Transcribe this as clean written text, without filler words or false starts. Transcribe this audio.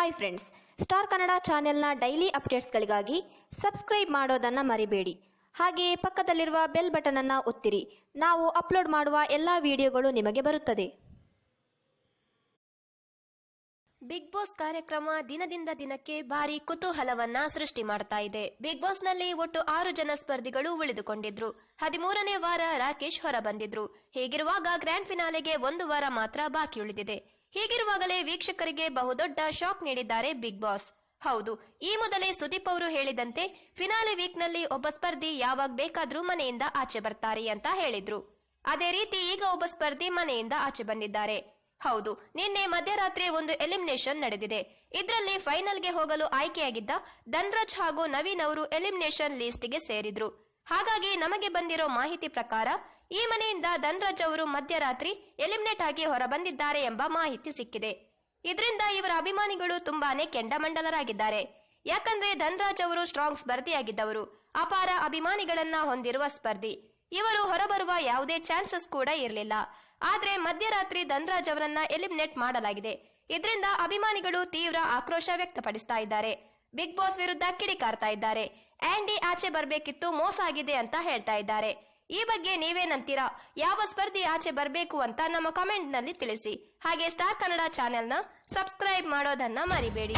Hi friends, star Kannada ಚಾನೆಲ್ನ daily ಅಪ್ಡೇಟ್ಸ್ಗಳಿಗಾಗಿ subscribe ಮಾಡೋದನ್ನು ಮರಿಬೇಡಿ. ಹಾಗೆಯೇ ಪಕ್ಕದಲ್ಲಿರುವ ಬೆಲ್ ಬಟನ್ ಅನ್ನು ಒತ್ತಿರಿ. ನಾವು ಅಪ್ಲೋಡ್ ಮಾಡುವ ಎಲ್ಲ ವಿಡಿಯೋಗಳು ನಿಮಗೆ ಬರುತ್ತದೆ. ಬಿಗ್ ಬಾಸ್ ಕಾರ್ಯಕ್ರಮ ದಿನದಿಂದ ದಿನಕ್ಕೆ ಭಾರಿ ಕುತೂಹಲವನ್ನ ಸೃಷ್ಟಿ ಮಾಡ್ತಾ ಇದೆ. ಬಿಗ್ ಬಾಸ್ ನಲ್ಲಿ ಒಟ್ಟು 6 ಜನ ಸ್ಪರ್ಧಿಗಳು ಉಳಿದುಕೊಂಡಿದ್ರು. 13ನೇ ವಾರ ರಾಕೇಶ್ ಹೊರ ಬಂದಿದ್ರು. ಹೀಗಿರುವಾಗ ಗ್ರ್ಯಾಂಡ್ ಫಿನಾಲೆಗೆ 1 ವಾರ ಮಾತ್ರ ಬಾಕಿ ಉಳಿದಿದೆ. ಹೀಗಿರುವಾಗಲೇ ವೀಕ್ಷಕರಿಗೆ ಬಹುದೊಡ್ಡ ಶಾಕ್ ನೀಡಿದ್ದಾರೆ ಬಿಗ್ ಬಾಸ್. ಹೌದು, ಈ ಮೊದಲೇ ಸುದೀಪ್ ಅವರು ಹೇಳಿದಂತೆ ಫಿನಾಲೆ ವೀಕ್ ನಲ್ಲಿ ಒಬ್ಬ ಸ್ಪರ್ಧಿ ಯಾವಾಗ ಬೇಕಾದ್ರೂ ಮನೆಯಿಂದ ಆಚೆ ಬರ್ತಾರೆ ಅಂತ ಹೇಳಿದ್ರು. ಅದೇ ರೀತಿ ಈಗ ಒಬ್ಬ ಸ್ಪರ್ಧಿ ಮನೆಯಿಂದ ಆಚೆ ಬಂದಿದ್ದಾರೆ. ಹೌದು, ನಿನ್ನೆ ಮಧ್ಯರಾತ್ರಿ ಒಂದು ಎಲಿಮಿನೇಷನ್ ನಡೆದಿದೆ. ಇದರಲ್ಲಿ ಫೈನಲ್ಗೆ ಹೋಗಲು ಆಯ್ಕೆಯಾಗಿದ್ದ ಧನ್ರಾಜ್ ಹಾಗೂ ನವೀನ್ ಅವರು ಎಲಿಮಿನೇಷನ್ ಲಿಸ್ಟ್ಗೆ ಸೇರಿದ್ರು. ಹಾಗಾಗಿ ನಮಗೆ ಬಂದಿರೋ ಮಾಹಿತಿ ಪ್ರಕಾರ ಈ ಮನೆಯಿಂದ ಧನ್ರಾಜ್ ಅವರು ಮಧ್ಯರಾತ್ರಿ ಎಲಿಮಿನೇಟ್ ಆಗಿ ಹೊರ ಬಂದಿದ್ದಾರೆ ಎಂಬ ಮಾಹಿತಿ ಸಿಕ್ಕಿದೆ. ಇದರಿಂದ ಇವರ ಅಭಿಮಾನಿಗಳು ತುಂಬಾನೇ ಕೆಂಡಾಮಂಡಲರಾಗಿದ್ದಾರೆ. ಯಾಕಂದ್ರೆ ಧನ್ರಾಜ್ ಅವರು ಸ್ಟ್ರಾಂಗ್ ಸ್ಪರ್ಧಿಯಾಗಿದ್ದವರು, ಅಪಾರ ಅಭಿಮಾನಿಗಳನ್ನ ಹೊಂದಿರುವ ಸ್ಪರ್ಧಿ. ಇವರು ಹೊರಬರುವ ಯಾವುದೇ ಚಾನ್ಸಸ್ ಕೂಡ ಇರಲಿಲ್ಲ. ಆದ್ರೆ ಮಧ್ಯರಾತ್ರಿ ಧನ್ರಾಜ್ ಅವರನ್ನ ಎಲಿಮಿನೇಟ್ ಮಾಡಲಾಗಿದೆ. ಇದರಿಂದ ಅಭಿಮಾನಿಗಳು ತೀವ್ರ ಆಕ್ರೋಶ ವ್ಯಕ್ತಪಡಿಸ್ತಾ ಇದ್ದಾರೆ. ಬಿಗ್ ಬಾಸ್ ವಿರುದ್ಧ ಕಿಡಿಕಾರ್ತಾ ಇದ್ದಾರೆ. ಆಂಡಿ ಆಚೆ ಬರ್ಬೇಕಿತ್ತು, ಮೋಸ ಆಗಿದೆ ಅಂತ ಹೇಳ್ತಾ ಇದ್ದಾರೆ. ಈ ಬಗ್ಗೆ ನೀವೇನಂತೀರಾ? ಯಾವ ಸ್ಪರ್ಧಿ ಆಚೆ ಬರಬೇಕು ಅಂತ ನಮ್ಮ ಕಮೆಂಟ್ ನಲ್ಲಿ ತಿಳಿಸಿ. ಹಾಗೆ ಸ್ಟಾರ್ ಕನ್ನಡ ಚಾನೆಲ್ನ ಸಬ್ಸ್ಕ್ರೈಬ್ ಮಾಡೋದನ್ನ ಮರಿಬೇಡಿ.